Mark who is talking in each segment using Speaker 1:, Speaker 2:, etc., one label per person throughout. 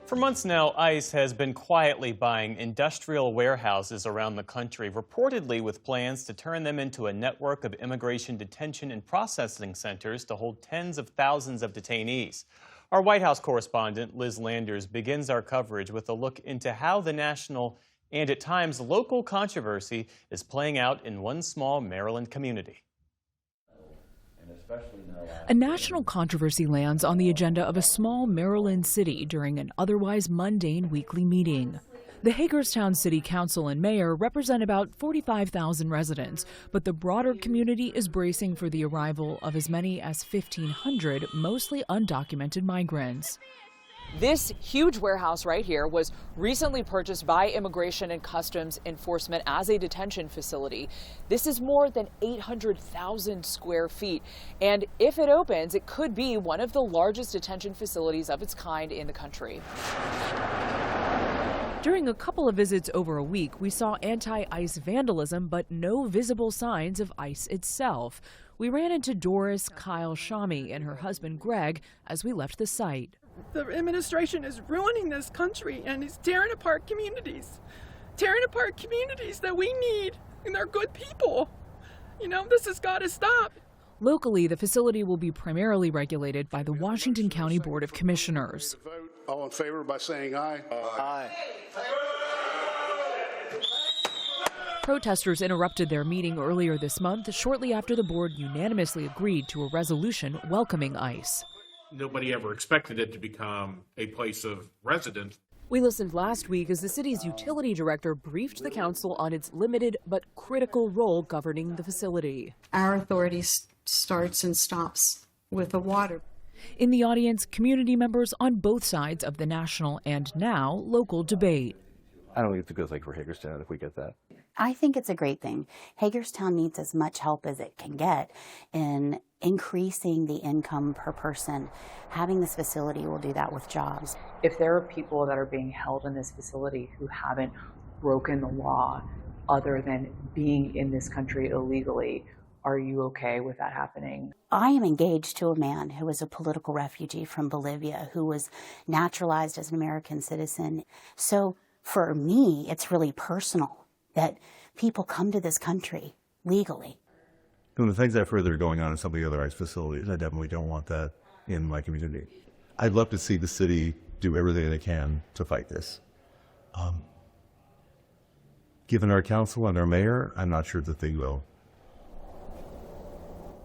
Speaker 1: For months now, ICE has been quietly buying industrial warehouses around the country, reportedly with plans to turn them into a network of immigration detention and processing centers to hold tens of thousands of detainees. Our White House correspondent, Liz Landers, begins our coverage with a look into how the national and at times local controversy is playing out in one small Maryland community.
Speaker 2: A national controversy lands on the agenda of a small Maryland city during an otherwise mundane weekly meeting. The Hagerstown City Council and mayor represent about 45,000 residents, but the broader community is bracing for the arrival of as many as 1,500 mostly undocumented migrants.
Speaker 3: This huge warehouse right here was recently purchased by Immigration and Customs Enforcement as a detention facility. This is more than 800,000 square feet. And if it opens, it could be one of the largest detention facilities of its kind in the country.
Speaker 2: During a couple of visits over a week, we saw anti-ICE vandalism, but no visible signs of ICE itself. We ran into Doris Kyle Shami and her husband Greg as we left the site.
Speaker 4: The administration is ruining this country and is tearing apart communities that we need, and they're good people. You know, this has got to stop.
Speaker 2: Locally, the facility will be primarily regulated by the Washington County Board of Commissioners.
Speaker 5: All in favor by saying aye. Aye.
Speaker 2: Protesters interrupted their meeting earlier this month, shortly after the board unanimously agreed to a resolution welcoming ICE.
Speaker 6: Nobody ever expected it to become a place of residence.
Speaker 2: We listened last week as the city's utility director briefed the council on its limited but critical role governing the facility.
Speaker 7: Our authority starts and stops with the water.
Speaker 2: In the audience, community members on both sides of the national and now local debate.
Speaker 8: I don't think it's a good thing for Hagerstown if we get that.
Speaker 9: I think it's a great thing. Hagerstown needs as much help as it can get in increasing the income per person. Having this facility will do that with jobs.
Speaker 3: If there are people that are being held in this facility who haven't broken the law other than being in this country illegally, are you okay with that happening?
Speaker 9: I am engaged to a man who is a political refugee from Bolivia who was naturalized as an American citizen. So for me, it's really personal that people come to this country legally.
Speaker 10: From the things I've heard that are going on in some of the other ICE facilities, I definitely don't want that in my community. I'd love to see the city do everything they can to fight this. Given our council and our mayor, I'm not sure that they will.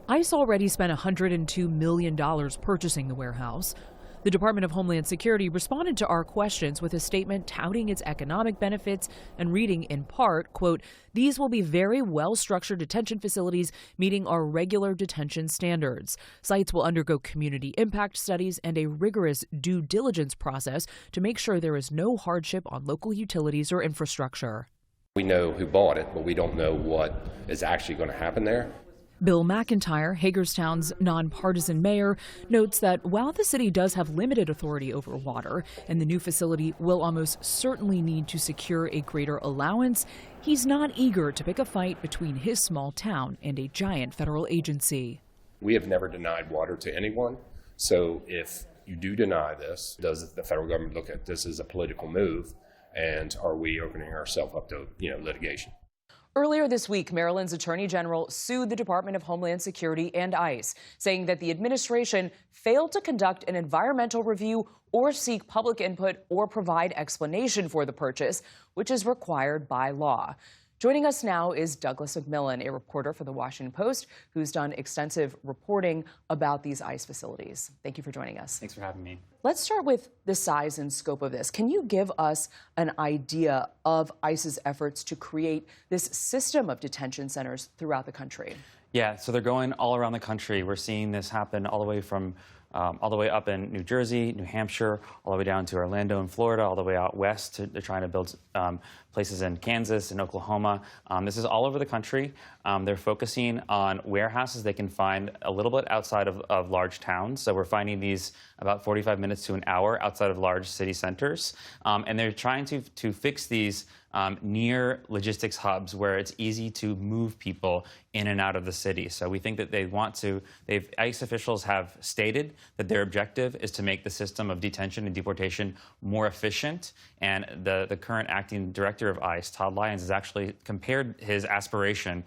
Speaker 2: ICE already spent $102 million purchasing the warehouse. The Department of Homeland Security responded to our questions with a statement touting its economic benefits and reading in part, quote, "These will be very well-structured detention facilities meeting our regular detention standards. Sites will undergo community impact studies and a rigorous due diligence process to make sure there is no hardship on local utilities or infrastructure."
Speaker 11: We know who bought it, but we don't know what is actually going to happen there.
Speaker 2: Bill McIntyre, Hagerstown's nonpartisan mayor, notes that while the city does have limited authority over water and the new facility will almost certainly need to secure a greater allowance, he's not eager to pick a fight between his small town and a giant federal agency.
Speaker 11: We have never denied water to anyone, so if you do deny this, does the federal government look at this as a political move, and are we opening ourselves up to litigation?
Speaker 3: Earlier this week, Maryland's Attorney General sued the Department of Homeland Security and ICE, saying that the administration failed to conduct an environmental review or seek public input or provide explanation for the purchase, which is required by law. Joining us now is Douglas McMillan, a reporter for The Washington Post, who's done extensive reporting about these ICE facilities. Thank you for joining us.
Speaker 12: Thanks for having me.
Speaker 3: Let's start with the size and scope of this. Can you give us an idea of ICE's efforts to create this system of detention centers throughout the country?
Speaker 12: Yeah, so they're going all around the country. We're seeing this happen all the way from all the way up in New Jersey, New Hampshire, all the way down to Orlando in Florida, all the way out west. They're trying to build places in Kansas and Oklahoma. This is all over the country. They're focusing on warehouses they can find a little bit outside of large towns. So we're finding these about 45 minutes to an hour outside of large city centers. And they're trying to fix these near logistics hubs where it's easy to move people in and out of the city. So we think that they want to, ICE officials have stated that their objective is to make the system of detention and deportation more efficient. And the current acting director of ICE, Todd Lyons, has actually compared his aspiration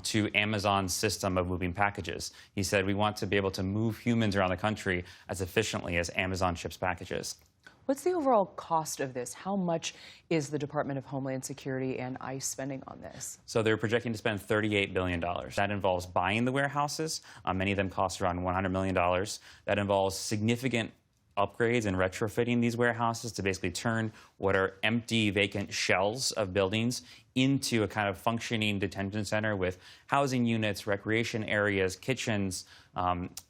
Speaker 12: to Amazon's system of moving packages. He said, we want to be able to move humans around the country as efficiently as Amazon ships packages.
Speaker 3: What's the overall cost of this? How much is the Department of Homeland Security and ICE spending on this?
Speaker 12: So they're projecting to spend $38 billion. That involves buying the warehouses. Many of them cost around $100 million. That involves significant upgrades and retrofitting these warehouses to basically turn what are empty, vacant shells of buildings into a kind of functioning detention center with housing units, recreation areas, kitchens,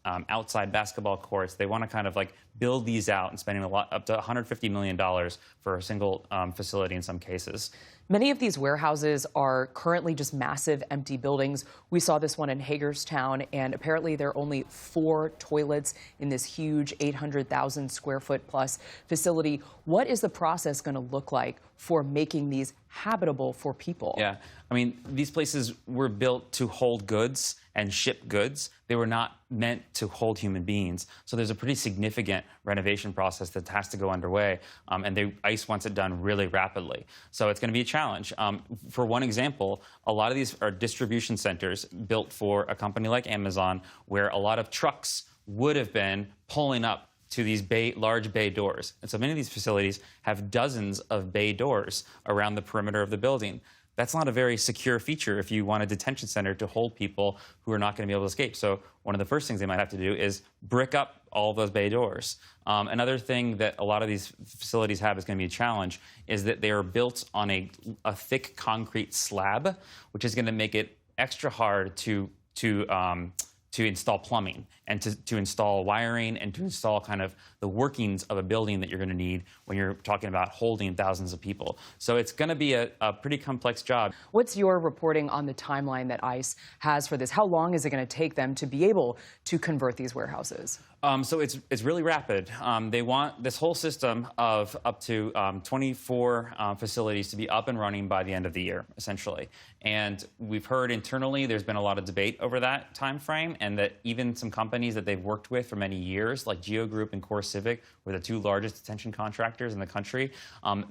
Speaker 12: outside basketball courts. They want to kind of like build these out and spending up to $150 million for a single facility in some cases.
Speaker 3: Many of these warehouses are currently just massive empty buildings. We saw this one in Hagerstown, and apparently there are only 4 toilets in this huge 800,000 square foot plus facility. What is the process going to look like for making these habitable for people?
Speaker 12: Yeah, I mean, these places were built to hold goods and ship goods. They were not meant to hold human beings. So there's a pretty significant renovation process that has to go underway, and ICE wants it done really rapidly. So it's going to be a challenge. For one example, a lot of these are distribution centers built for a company like Amazon, where a lot of trucks would have been pulling up to these large bay doors. And so many of these facilities have dozens of bay doors around the perimeter of the building. That's not a very secure feature if you want a detention center to hold people who are not going to be able to escape. So one of the first things they might have to do is brick up all those bay doors. Another thing that a lot of these facilities have is going to be a challenge is that they are built on a thick concrete slab, which is going to make it extra hard to install plumbing and to install wiring and to install kind of the workings of a building that you're going to need when you're talking about holding thousands of people. So it's going to be a pretty complex job.
Speaker 3: What's your reporting on the timeline that ICE has for this? How long is it going to take them to be able to convert these warehouses?
Speaker 12: So it's really rapid. They want this whole system of up to 24 facilities to be up and running by the end of the year, essentially. And we've heard internally there's been a lot of debate over that time frame, and that even some companies that they've worked with for many years, like Geo Group and CoreCivic, were the 2 largest detention contractors in the country,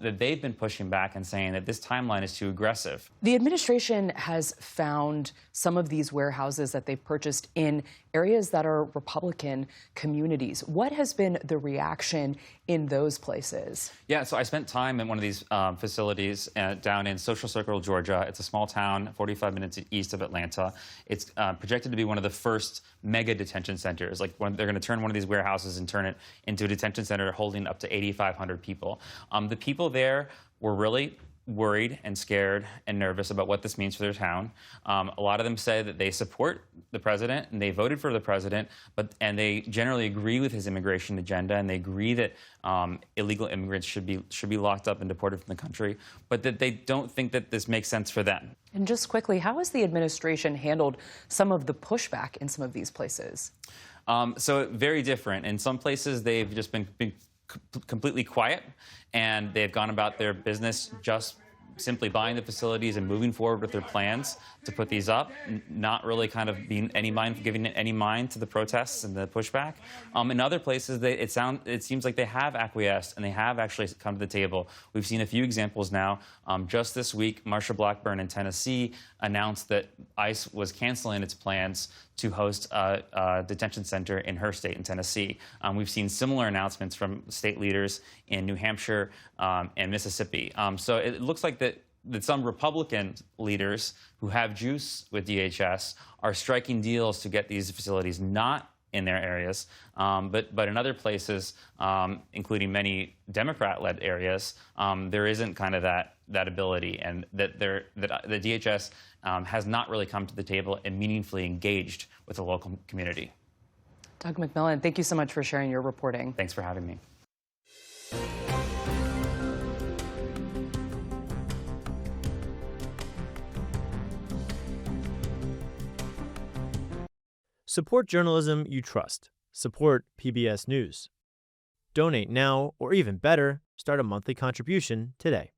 Speaker 12: that they've been pushing back and saying that this timeline is too aggressive.
Speaker 3: The administration has found some of these warehouses that they've purchased in areas that are Republican communities. What has been the reaction in those places?
Speaker 12: Yeah, so I spent time in one of these facilities down in Social Circle, Georgia. It's a small town, 45 minutes east of Atlanta. It's projected to be one of the first mega detention centers. Like they're going to turn one of these warehouses and turn it into a detention center holding up to 8,500 people. The people there were really worried and scared and nervous about what this means for their town. A lot of them say that they support the president and they voted for the president, and they generally agree with his immigration agenda, and they agree that illegal immigrants should be locked up and deported from the country, but that they don't think that this makes sense for them.
Speaker 3: And just quickly, how has the administration handled some of the pushback in some of these places?
Speaker 12: So very different. In some places, they've just been completely quiet, and they've gone about their business just simply buying the facilities and moving forward with their plans to put these up, not really kind of giving any mind to the protests and the pushback. In other places, it seems like they have acquiesced and they have actually come to the table. We've seen a few examples now. Just this week, Marsha Blackburn in Tennessee announced that ICE was canceling its plans to host a detention center in her state, in Tennessee. We've seen similar announcements from state leaders in New Hampshire and Mississippi. So it looks like that some Republican leaders who have juice with DHS are striking deals to get these facilities not in their areas, but in other places, including many Democrat-led areas, there isn't kind of that ability, and that the DHS has not really come to the table and meaningfully engaged with the local community.
Speaker 3: Doug McMillon, thank you so much for sharing your reporting.
Speaker 12: Thanks for having me.
Speaker 13: Support journalism you trust. Support PBS News. Donate now, or even better, start a monthly contribution today.